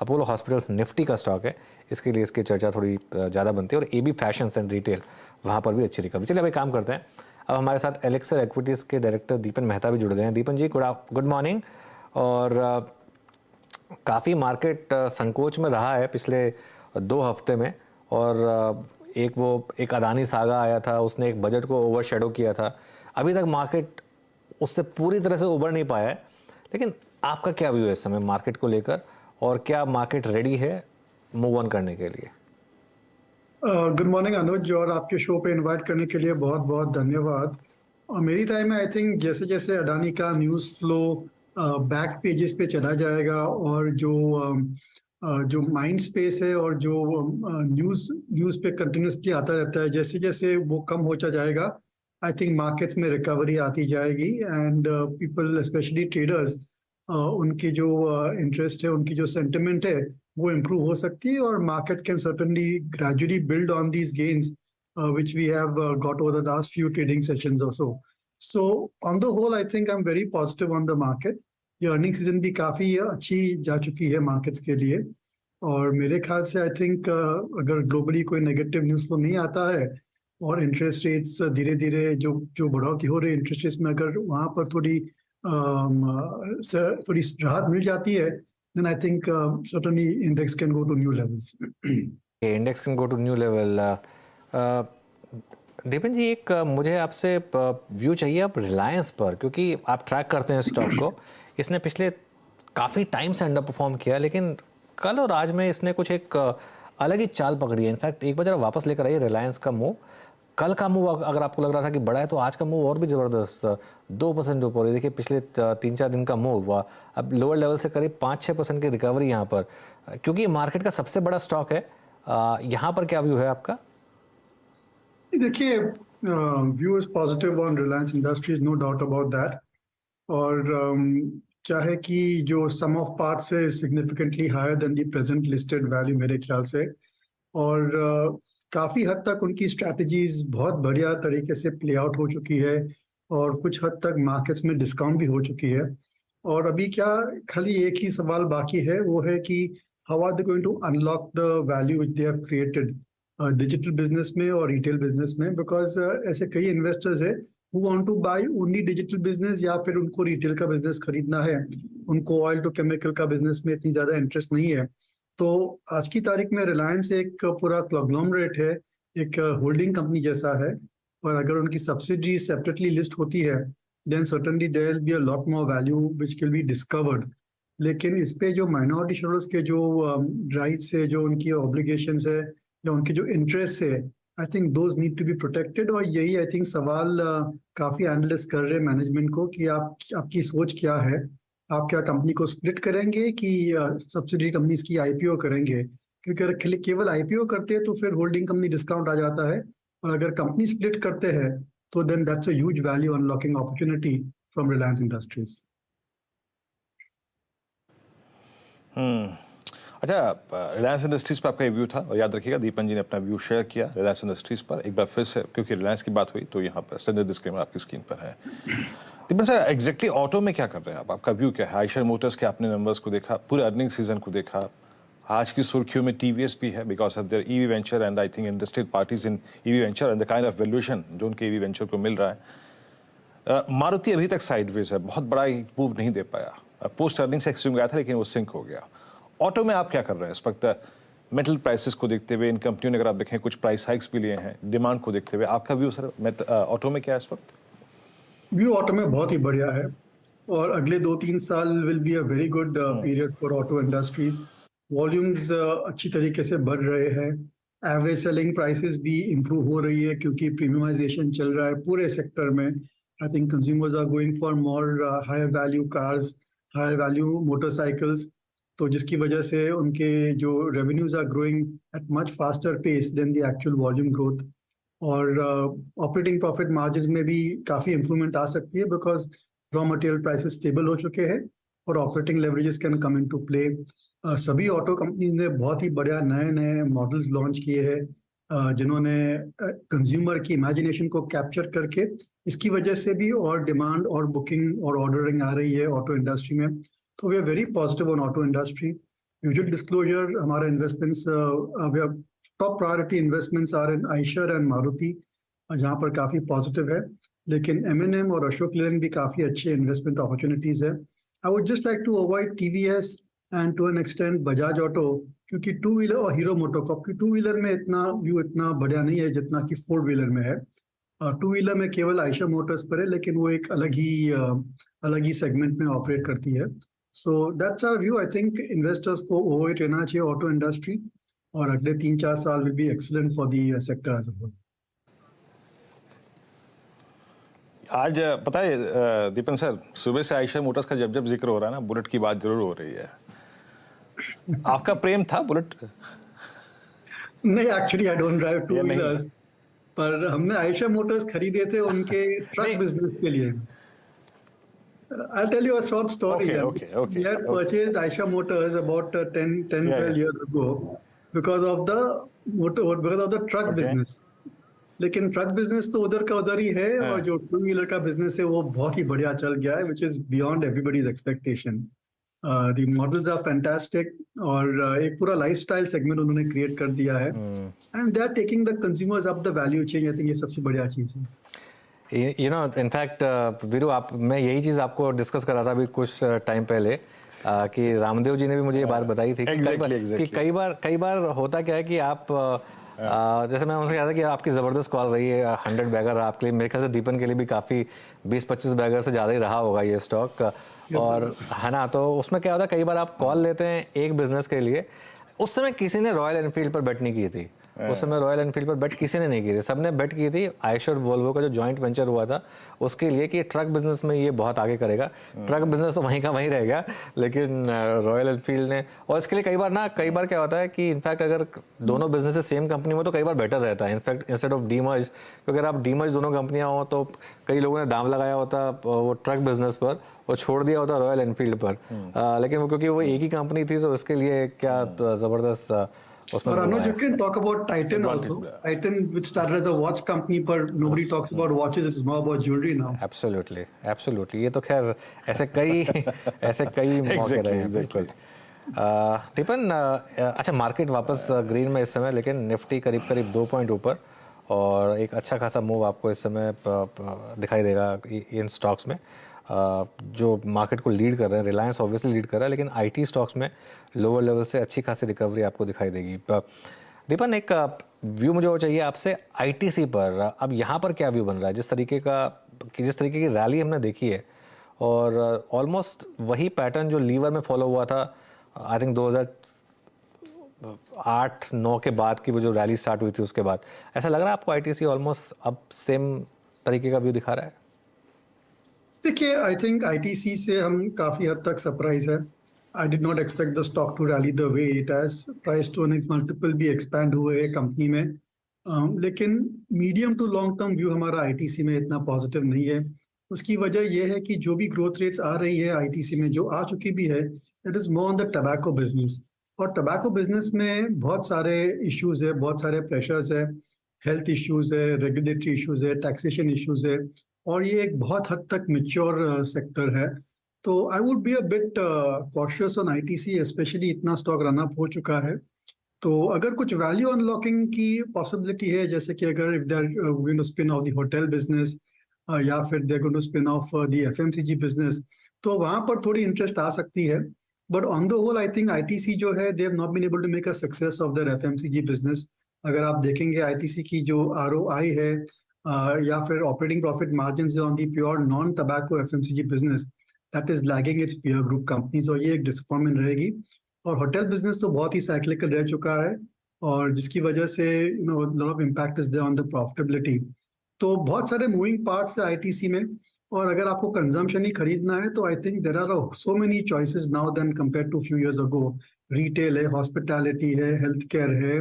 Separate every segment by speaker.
Speaker 1: Apollo hospitals Nifty का stock है, इसके लिए इसकी चर्चा थोड़ी ज़्यादा बनती है। और एबी फैशंस एंड रिटेल, वहाँ पर भी अच्छी रिकवरी। चलिए भाई काम करते हैं। अब हमारे साथ एलेक्सर इक्विटीज़ के डायरेक्टर दीपन मेहता भी जुड़ गए हैं। दीपन जी गुड मॉर्निंग। और काफ़ी मार्केट संकोच में रहा है पिछले 2 हफ्ते में। और एक अदानी सागा आया था, उसने एक बजट को ओवरशैडो किया था। अभी तक मार्केट उससे पूरी तरह से उबर नहीं पाया है। लेकिन आपका क्या व्यू है इस समय मार्केट को लेकर, और क्या मार्केट रेडी है मूव ऑन करने के लिए?
Speaker 2: गुड मॉर्निंग अनुज, और आपके शो पे इनवाइट करने के लिए बहुत बहुत धन्यवाद। और मेरी टाइम में आई थिंक जैसे जैसे अडानी का न्यूज़ फ्लो बैक पेजेस पे चला जाएगा, और जो माइंड स्पेस है और जो न्यूज़ पे कंटिन्यूसली आता रहता है, जैसे जैसे वो कम होता जाएगा, आई थिंक मार्केट्स में रिकवरी आती जाएगी। एंड पीपल स्पेशली ट्रेडर्स, उनकी जो इंटरेस्ट है, उनकी जो सेंटिमेंट है, वो इम्प्रूव हो सकती है। और market can certainly gradually build on these gains which we have got over the last few trading sessions or so. So on the whole, I think I'm very positive on the market. ये earning season भी काफ़ी अच्छी जा चुकी है markets के लिए। और मेरे ख्याल से आई थिंक अगर ग्लोबली कोई नेगेटिव न्यूज़ फ्लो नहीं आता है, और इंटरेस्ट रेट्स धीरे धीरे जो जो बढ़ोतरी हो रही है इंटरेस्ट रेट्स में, अगर वहाँ पर थोड़ी राहत मिल जाती है, then I think certainly index can go to new levels.
Speaker 1: Index can go to new level. Deepan ji, एक मुझे आपसे व्यू चाहिए अब रिलायंस पर, क्योंकि आप ट्रैक करते हैं स्टॉक को। इसने पिछले काफ़ी टाइम से अंडर परफॉर्म किया, लेकिन कल और आज में इसने कुछ एक अलग ही चाल पकड़ी है। इनफैक्ट एक बार जरा वापस लेकर आइए रिलायंस का मूव। कल का मूव अगर आपको लग रहा था कि बड़ा है, तो आज का मूव और भी ज़बरदस्त 2% ऊपर है। देखिए पिछले 3-4 दिन का मूव हुआ, अब लोअर लेवल से करीब 5-6% की रिकवरी यहाँ पर, क्योंकि मार्केट का सबसे बड़ा स्टॉक है। यहाँ पर क्या व्यू है आपका?
Speaker 2: देखिए, view is positive on Reliance Industries, no doubt about that. और क्या है कि जो सम ऑफ पार्ट्स है significantly higher than the present listed value मेरे ख्याल से। और काफ़ी हद तक उनकी स्ट्रैटेजीज बहुत बढ़िया तरीके से प्ले आउट हो चुकी है, और कुछ हद तक मार्केट्स में डिस्काउंट भी हो चुकी है। और अभी क्या, खाली एक ही सवाल बाकी है, वो है कि how are they going to unlock the value which they have created digital business में और रिटेल बिजनेस में। बिकॉज ऐसे कई इन्वेस्टर्स है who want to buy only digital business, या फिर उनको रिटेल का बिजनेस खरीदना है, उनको ऑयल टू केमिकल का बिजनेस में इतनी ज़्यादा इंटरेस्ट नहीं है। तो आज की तारीख में रिलायंस एक पूरा कॉन्ग्लोमरेट है, एक होल्डिंग कंपनी जैसा है। और अगर उनकी सब्सिडी सेपरेटली लिस्ट होती है, then certainly there will be a lot more value which will be discovered. लेकिन इस पे जो माइनॉरिटी शेयरहोल्डर्स के जो राइट्स है, जो उनकी ऑब्लिगेशंस है, या उनके जो इंटरेस्ट है, I think those need to be protected. और यही आई थिंक सवाल काफ़ी एनालिस्ट कर रहे हैं मैनेजमेंट को, कि आपकी सोच क्या है। आप क्या कंपनी को स्प्लिट करेंगे, कि सब्सिडरी कंपनीज की आईपीओ करेंगे? क्योंकि अगर केवल आईपीओ करते हैं तो फिर होल्डिंग कंपनी डिस्काउंट आ जाता है, और अगर कंपनी स्प्लिट करते हैं तो then that's a huge value unlocking opportunity from Reliance Industries.
Speaker 3: अच्छा, रिलायंस इंडस्ट्रीज़ पर आपका व्यू था, और याद रखिएगा दीपन जी ने अपना व्यू शेयर किया रिलायंस इंडस्ट्रीज़ पर। एक बार फिर से, क्योंकि रिलायंस की बात हुई, तो यहाँ पर स्टैंडर्ड डिस्क्लेमर आपकी स्क्रीन पर है। दीपन सर, एग्जैक्टली ऑटो में क्या कर रहे हैं आप? आपका व्यू क्या है? आयशर मोटर्स के आपने नंबर्स को देखा, पूरे अर्निंग सीजन को देखा, आज की सुर्खियों में टीवीएस भी है because of their EV venture, and I think industrial parties in EV venture and the kind of valuation जो उनके ईवी वेंचर को मिल रहा है। मारुति अभी तक साइडवेज है, बहुत बड़ा मूव नहीं दे पाया। पोस्ट अर्निंग से एक्सट्रीम गया था, लेकिन वो सिंक हो गया। ऑटो में आप क्या कर रहे हैं इस वक्त? मेटल प्राइसेस को देखते हुए इन कंपनियों ने, अगर आप देखें, कुछ प्राइस हाइक्स भी लिए हैं, डिमांड को देखते हुए आपका व्यू सर ऑटो में क्या है इस वक्त?
Speaker 2: व्यू ऑटो में बहुत ही बढ़िया है, और अगले 2-3 साल will be a very good period for auto industries. Volumes अच्छी तरीके से बढ़ रहे हैं, एवरेज सेलिंग प्राइसेस भी इम्प्रूव हो रही है, क्योंकि प्रीमियमाइजेशन चल रहा है पूरे सेक्टर में। I think consumers are going for more higher value cars, higher value motorcycles, तो जिसकी वजह से उनके जो revenues are growing at much faster pace than the actual volume growth. और ऑपरेटिंग प्रॉफिट मार्जिन में भी काफ़ी इंप्रूवमेंट आ सकती है, because raw material prices stable हो चुके हैं, और operating leverages can come into play. सभी ऑटो कंपनीज ने बहुत ही बढ़िया नए नए मॉडल्स लॉन्च किए हैं, जिन्होंने कंज्यूमर की इमेजिनेशन को कैप्चर करके, इसकी वजह से भी और डिमांड और बुकिंग और ऑर्डरिंग आ रही है ऑटो इंडस्ट्री में। तो we are very positive on auto industry. usual disclosure, हमारे investments, top priority investments are in Eicher and Maruti, जहाँ पर काफी पॉजिटिव है, लेकिन M&M और अशोक लेलैंड भी काफी अच्छे इन्वेस्टमेंट अपॉर्चुनिटीज है। I would just like to avoid TVS and to an extent Bajaj auto, क्योंकि टू व्हीलर और हीरो मोटोकॉर्प की टू व्हीलर में इतना व्यू इतना बढ़िया नहीं है जितना कि फोर व्हीलर में है। टू व्हीलर में केवल आयशा मोटर्स पर है, लेकिन वो एक अलग ही सेगमेंट में ऑपरेट करती है। So that's our view. I think investors को ओवरवेट रहना चाहिए ऑटो इंडस्ट्री, और अगले 3-4 साल will be excellent for the sector as a whole.
Speaker 3: आज पता है दीपन सर, सुबह से आयशा मोटर्स का जब जब जिक्र हो रहा है ना, बुलेट की बात जरूर हो रही है। आपका प्रेम था बुलेट?
Speaker 2: नहीं, actually I don't drive two wheelers, पर हमने आयशा मोटर्स खरीदे थे उनके ट्रक बिजनेस के लिए। I'll tell you a short story.
Speaker 3: Okay.
Speaker 2: We had purchased Aisha Motors about 10-12 years ago because of the truck business. लेकिन ट्रक बिजनेस तो उधर का उधर ही है, और जो टू व्हीलर का बिजनेस है वो बहुत ही बढ़िया चल गया है, which is beyond everybody's expectation. The models are fantastic, और एक पूरा लाइफस्टाइल सेगमेंट उन्होंने क्रिएट कर दिया है, and they are taking the consumers up the value chain. I think ये सबसे बढ़िया चीज है।
Speaker 1: यू नो, इनफैक्ट वीरू, मैं यही चीज़ आपको डिस्कस कर रहा था अभी कुछ टाइम पहले, कि रामदेव जी ने भी मुझे ये बात बताई थी कि कई बार होता क्या है कि आप जैसे मैं उनसे कहा था कि आपकी ज़बरदस्त कॉल रही है 100 बैगर आपके लिए, मेरे ख्याल से दीपन के लिए भी काफ़ी 20-25 बैगर से ज़्यादा ही रहा होगा ये स्टॉक, और है ना। तो उसमें क्या होता है, कई बार आप कॉल लेते हैं एक बिजनेस के लिए। उस समय किसी ने रॉयल एनफील्ड पर बेट नहीं की थी, उस समय रॉयल एनफील्ड पर बेट किसी ने नहीं की थी, सबने बेट की थी आयशर वोल्वो का जो जॉइंट वेंचर हुआ था उसके लिए, कि ट्रक बिजनेस में ये बहुत आगे करेगा। ट्रक बिजनेस तो वहीं का वहीं रहेगा, लेकिन रॉयल एनफील्ड ने, और इसके लिए कई बार क्या होता है कि इनफैक्ट अगर दोनों बिजनेस सेम कंपनी में तो कई बार बेटर रहता है इनफैक्ट, इंस्टेड ऑफ डीमर्ज, क्योंकि अगर आप डीमर्ज दोनों कंपनियां हो तो कई लोगों ने दाम लगाया होता वो ट्रक बिजनेस पर और छोड़ दिया होता रॉयल एनफील्ड पर, लेकिन वो क्योंकि वो एक ही कंपनी थी तो उसके लिए क्या ज़बरदस्त।
Speaker 2: Or Anuj, you can talk about Titan also. Titan, which started as a watch company, but nobody talks about watches. It's more about jewelry now.
Speaker 1: Absolutely. ये तो खैर ऐसे कई मौके रहे हैं, बिल्कुल। दीपन, अच्छा, मार्केट वापस ग्रीन में इस समय, लेकिन निफ्टी करीब 2 पॉइंट ऊपर, और एक अच्छा खासा मूव आपको इस समय दिखाई देगा इन स्टॉक्स में जो मार्केट को लीड कर रहे हैं। रिलायंस ऑब्वियसली लीड कर रहा है, लेकिन आईटी स्टॉक्स में लोअर लेवल से अच्छी खासी रिकवरी आपको दिखाई देगी। दीपन, एक व्यू मुझे और चाहिए आपसे आईटीसी पर। अब यहाँ पर क्या व्यू बन रहा है? जिस तरीके की रैली हमने देखी है, और ऑलमोस्ट वही पैटर्न जो लीवर में फॉलो हुआ था आई थिंक 2008-9 के बाद की वो जो रैली स्टार्ट हुई थी, उसके बाद ऐसा लग रहा है आपको आईटीसी ऑलमोस्ट अब सेम तरीके का व्यू दिखा रहा है?
Speaker 2: देखिए, आई थिंक आईटीसी से हम काफी हद तक सरप्राइज है। I did not expect the stock to rally the way it has. Price to earnings multiple भी एक्सपैंड हुए हैं कंपनी में, लेकिन medium to long term view हमारा आईटीसी में इतना पॉजिटिव नहीं है। उसकी वजह यह है कि जो भी ग्रोथ रेट्स आ रही है आईटीसी में, जो आ चुकी भी है, it is more on the tobacco business. और टबैको बिजनेस में बहुत सारे इश्यूज है, बहुत सारे प्रेशर्स है, हेल्थ इश्यूज है, रेगुलेटरी इश्यूज है, टैक्सेशन इश्यूज है, और ये एक बहुत हद तक मैच्योर सेक्टर है। तो I would be a bit cautious on ITC, specially इतना स्टॉक रन अप हो चुका है। तो अगर कुछ वैल्यू अनलॉकिंग की पॉसिबिलिटी है, जैसे कि अगर if they are going to spin off the hotel business, या फिर they are going to spin off the FMCG business, तो वहां पर थोड़ी इंटरेस्ट आ सकती है। But on the whole I think ITC जो है, they have not been able to make a success of their FMCG business. अगर आप देखेंगे आईटीसी की जो आरओआई है, या फिर operating profit margin on the pure non tobacco FMCG business, that is lagging it's peer group companies, और ये एक डिसअपॉइंटमेंट रहेगी। और होटल बिजनेस तो बहुत ही साइक्लिकल रह चुका है, और जिसकी वजह से lot of impact is there on the profitability. तो बहुत सारे मूविंग पार्ट्स है आईटीसी में, और अगर आपको कंजम्पशन ही खरीदना है तो I think there are so many choices now then compare to few years ago. Retail है, हॉस्पिटैलिटी है, हेल्थ केयर है,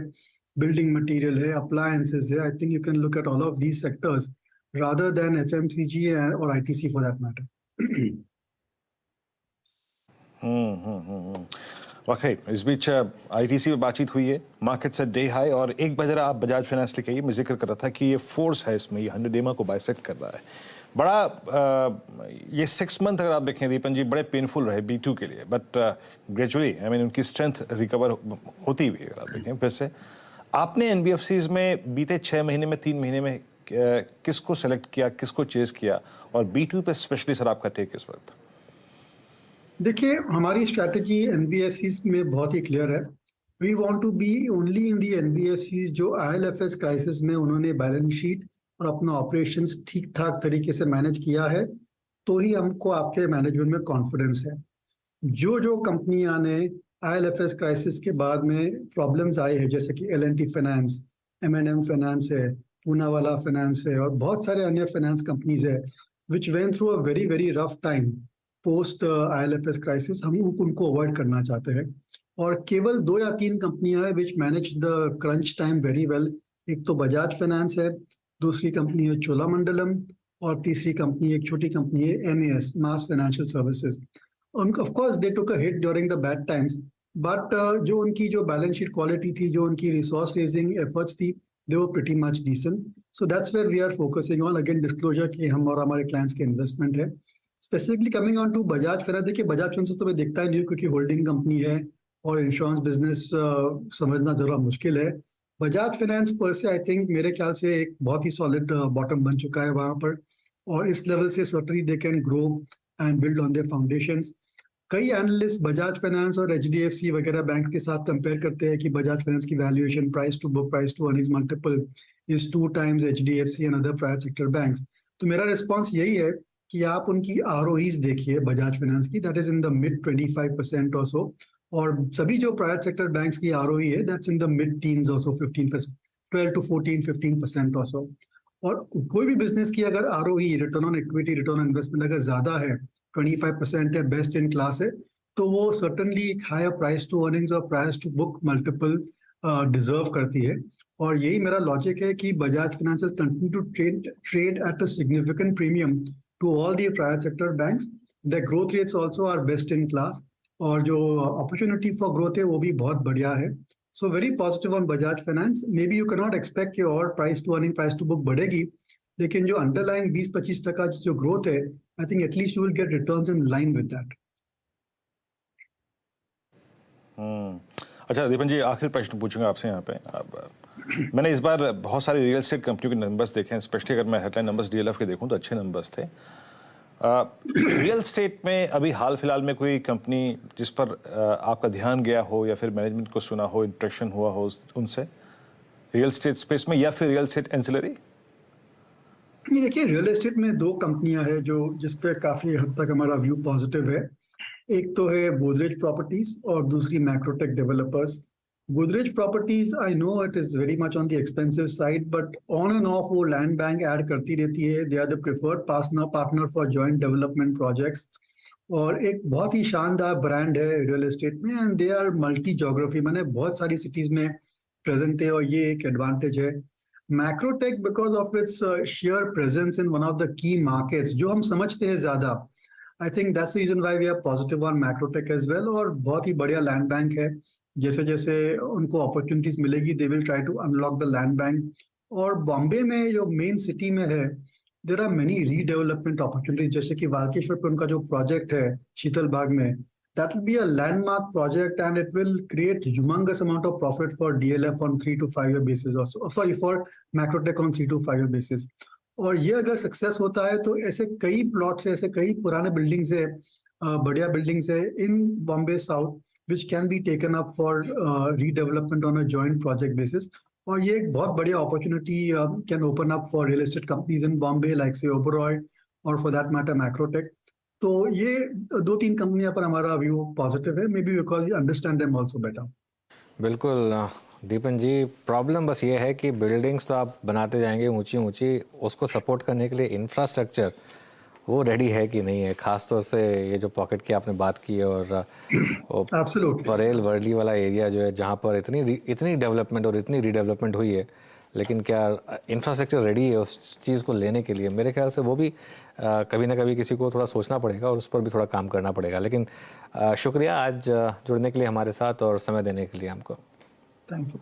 Speaker 2: building material है, appliances है. I think you can look at all of these sectors rather than FMCG or ITC for that matter.
Speaker 3: वाकई इस बीच ITC में बातचीत हुई है, मार्केट से डे हाई, और एक बजरा आप बजाज फाइनेंस लेके आइए। मैं जिक्र कर रहा था कि ये फोर्स है इसमें, ये 100 EMA को बाइसेक्ट कर रहा है। बड़ा ये 6 मंथ अगर आप देखें दीपन जी बड़े पेनफुल रहे B2 के लिए, बट ग्रेजुअली आई मीन उनकी स्ट्रेंथ रिकवर होती हुई अगर आप देखें फिर से। आपने NBFCs में बीते 6 महीने में 3 महीने में किसको सेलेक्ट किया, किसको चेज किया, और B2 पे स्पेशली सर आपका टेक इस वक्त?
Speaker 2: देखिए, हमारी स्ट्रैटेजी NBFCs में बहुत ही क्लियर है। We want to be only in the NBFCs जो IL&FS क्राइसिस में उन्होंने बैलेंस शीट और अपना ऑपरेशंस ठीक ठाक तरीके से मैनेज किया है, तो ही हमको आपके मैनेजमेंट में कॉन्फिडेंस है। जो कंपनियां ने IL&FS क्राइसिस के बाद में प्रॉब्लम्स आए हैं, जैसे कि L&T फाइनेंस, M&M फाइनेंस है, पूनावाला फाइनेंस है और बहुत सारे अन्य फाइनेंस कंपनीज है which went through a very very rough time post IL&FS crisis, हम उनको अवॉइड करना चाहते हैं। और केवल 2 या 3 कंपनियां हैं which manage the crunch time very well. एक तो बजाज फाइनेंस है, दूसरी कंपनी है चोलामंडलम, और तीसरी कंपनी एक छोटी कंपनी है MAS, mass financial services. Of course they took a hit during the bad times, but जो उनकी जो बैलेंस शीट क्वालिटी थी, जो उनकी रिसोर्स रेजिंग एफर्ट्स थी, they were pretty much decent. So that's where we are focusing on. Again, disclosure कि हम और हमारे clients के investment है। Specifically coming on to Bajaj finance, देखिए बजाज फाइनेंस तो मैं देखता ही नहीं हूँ क्योंकि होल्डिंग कंपनी है और इंश्योरेंस बिजनेस समझना जरा मुश्किल है। बजाज फाइनेंस पर से आई थिंक मेरे ख्याल से एक बहुत ही सॉलिड बॉटम बन चुका है वहाँ पर, और इस लेवल से certainly they can grow and build on their foundations. कई एनालिस्ट बजाज फाइनेंस और HDFC वगैरह बैंक के साथ कंपेयर करते हैं कि बजाज फाइनेंस की valuation price to book, price to earnings multiple is 2 times HDFC and other private sector banks. तो मेरा रिस्पांस यही है कि आप उनकी ROEs देखिए बजाज फाइनेंस की, that is in the mid 25% और सो, और सभी जो प्राइवेट सेक्टर बैंक्स की ROE है that's in the mid teens और सो, 12 to 14, 15% और सो। और कोई भी बिजनेस की अगर ROE, return on equity, return on investment अगर ज्यादा है, 25% है, बेस्ट इन क्लास है, तो वो सर्टनली एक हायर प्राइस टू अर्निंग्स और price to book multiple deserve करती है। और यही मेरा लॉजिक है कि Bajaj finance continue to trade at a significant premium to all the private sector banks. The growth rates also are best in class, और जो अपॉर्चुनिटी फॉर ग्रोथ है वो भी बहुत बढ़िया है। So very positive on Bajaj finance. Maybe you can not expect कि और price to earning, price to book बढ़ेगी, लेकिन जो अंडरलाइन 20-25% जो ग्रोथ है, I think at least you will get returns in line with that.
Speaker 3: अच्छा दीपन जी, आखिरी प्रश्न पूछूंगा आपसे यहाँ पे। मैंने इस बार बहुत सारी रियल एस्टेट कंपनियों के नंबर्स देखे हैं, स्पेशली अगर मैं हेडलाइन नंबर्स DLF के देखूं तो अच्छे नंबर्स थे। रियल एस्टेट में अभी हाल फिलहाल में कोई कंपनी जिस पर आपका ध्यान गया हो या फिर मैनेजमेंट को सुना हो, इंटरेक्शन हुआ हो उनसे रियल एस्टेट स्पेस में, या फिर रियल एस्टेट एंसिलरी?
Speaker 2: देखिए, रियल एस्टेट में 2 कंपनियां हैं जो जिस पे काफी हद तक हमारा व्यू पॉजिटिव है। एक तो है गोदरेज प्रॉपर्टीज और दूसरी Macrotech developers. Godrej properties, I know it is very much on the expensive side, but on end of वो लैंड बैंक ऐड करती रहती है। They are the preferred partner for joint development projects, और एक बहुत ही शानदार ब्रांड है रियल एस्टेट में, and they are multi geography, मैंने बहुत सारी सिटीज में प्रेजेंट है, और ये एक एडवांटेज है। Macrotech because of its share presence in one of the key markets जो हम समझते हैं ज्यादा, I think that's the reason why we are positive on Macrotech as well. और बहुत ही बढ़िया लैंड बैंक है, जैसे जैसे उनको अपॉर्चुनिटीज मिलेगी they will try to unlock the land bank. और बॉम्बे में जो मेन सिटी में है, there are many redevelopment opportunities, जैसे कि वालकेश्वर पे उनका जो प्रोजेक्ट है शीतल बाग में, that will be a landmark project and it will create humongous amount of profit for DLF on 3 to 5 year basis also, sorry, for Macrotech on 3 to 5 year basis। और ये अगर सक्सेस होता है तो ऐसे कई प्लॉट्स है, ऐसे कई पुराने बिल्डिंग्स है, बढ़िया बिल्डिंग्स है in Bombay south which can be taken up for redevelopment on a joint project basis. और ये एक बहुत बढ़िया opportunity can open up for real estate companies in Bombay like से ओबरॉय और फॉर दैट मैटर मैक्रोटेक। तो ये 2-3 कंपनियां पर हमारा व्यू पॉजिटिव है, may be because you understand them also better.
Speaker 1: बिल्कुल दीपन जी, प्रॉब्लम बस ये है कि बिल्डिंग्स तो आप बनाते जाएंगे ऊंची ऊंची, उसको सपोर्ट करने के लिए इंफ्रास्ट्रक्चर वो रेडी है कि नहीं है। खासतौर से ये जो पॉकेट की आपने बात की है, और परेल वर्ली वाला एरिया जो है जहाँ पर इतनी डेवलपमेंट और इतनी रीडेवलपमेंट हुई है, लेकिन क्या इंफ्रास्ट्रक्चर रेडी है उस चीज़ को लेने के लिए? मेरे ख्याल से वो भी कभी ना कभी किसी को थोड़ा सोचना पड़ेगा और उस पर भी थोड़ा काम करना पड़ेगा। लेकिन शुक्रिया आज जुड़ने के लिए हमारे साथ और समय देने के लिए हमको।
Speaker 2: Thank you.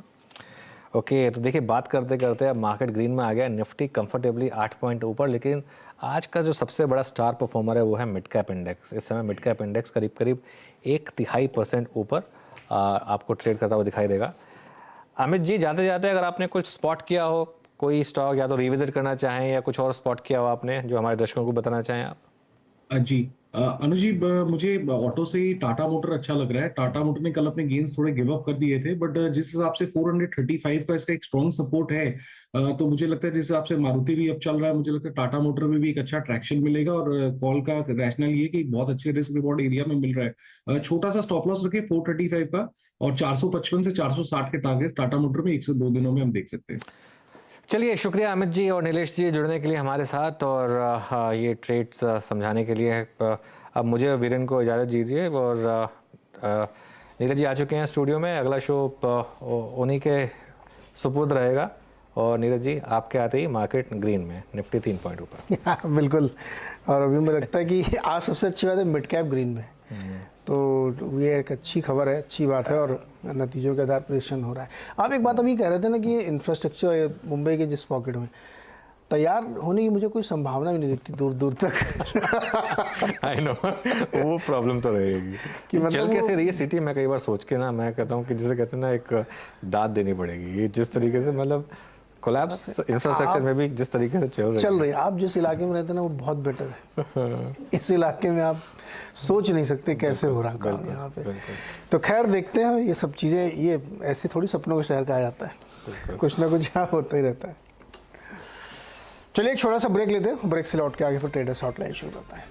Speaker 1: ओके, तो देखिए बात करते करते अब मार्केट ग्रीन में आ गया, निफ्टी कंफर्टेबली 8 पॉइंट ऊपर, लेकिन आज का जो सबसे बड़ा स्टार परफॉर्मर है वो है मिड कैप इंडेक्स। इस समय मिड कैप इंडेक्स करीब करीब 0.5% ऊपर आपको ट्रेड करता हुआ दिखाई देगा। अमित जी, जाते जाते अगर आपने कुछ स्पॉट किया हो, कोई स्टॉक या तो रिविजिट करना चाहें या कुछ और स्पॉट किया हो आपने जो हमारे दर्शकों को बताना चाहें आप?
Speaker 4: जी अनुज जी, मुझे ऑटो से ही टाटा मोटर अच्छा लग रहा है। टाटा मोटर ने कल अपने गेन्स थोड़े गिव अप कर दिए थे, बट जिस हिसाब से 435 का इसका एक स्ट्रॉन्ग सपोर्ट है, तो मुझे लगता है जिस हिसाब से मारुति भी अब चल रहा है, मुझे लगता है टाटा मोटर में भी एक अच्छा ट्रैक्शन मिलेगा। और कॉल का रैशनल ये कि बहुत अच्छे रिस्क रिवॉर्ड एरिया में मिल रहा है। छोटा सा स्टॉप लॉस रखे 435 का, और 455 से 460 के टारगेट टाटा मोटर में 1 से 2 दिनों में हम देख सकते हैं।
Speaker 1: चलिए, शुक्रिया अमित जी और नीलेश जी जुड़ने के लिए हमारे साथ, और ये ट्रेड्स समझाने के लिए। अब मुझे और वीरेन को इजाज़त दीजिए, और नीलेश जी आ चुके हैं स्टूडियो में। अगला शो उन्हीं के सुपुर्द रहेगा, और नीरज जी आपके आते ही मार्केट ग्रीन में, निफ्टी 3 पॉइंट ऊपर।
Speaker 5: बिल्कुल, और अभी मुझे लगता है कि आज सबसे अच्छी बात है मिड कैप ग्रीन में, तो ये एक अच्छी खबर है, अच्छी बात है, और नतीजों के आधार पर डिसीजन हो रहा है। आप एक बात अभी कह रहे थे ना कि इंफ्रास्ट्रक्चर मुंबई के जिस पॉकेट में तैयार होने की मुझे कोई संभावना भी नहीं दिखती दूर दूर तक।
Speaker 1: आई नो, वो प्रॉब्लम तो रहेगी कि
Speaker 5: मतलब
Speaker 1: चल कैसे रही है सिटी। मैं कई बार सोच के ना, मैं कहता हूँ कि जिसे कहते हैं ना, एक दाद देनी पड़ेगी। ये जिस तरीके से मतलब कोलैप्स इंफ्रास्ट्रक्चर में भी जिस तरीके से चल रही है।
Speaker 5: आप जिस इलाके में रहते हैं ना वो बहुत बेटर है। इस इलाके में आप सोच नहीं सकते कैसे हो रहा काम यहाँ पे। तो खैर देखते हैं, ये सब चीज़ें, ये ऐसे थोड़ी सपनों के शहर कहा जाता है, कुछ ना कुछ यहाँ होता ही रहता है। चलिए एक छोटा सा ब्रेक लेते हैं, ब्रेक से लौट के आगे फिर ट्रेडर्स हॉटलाइन शुरू करता है।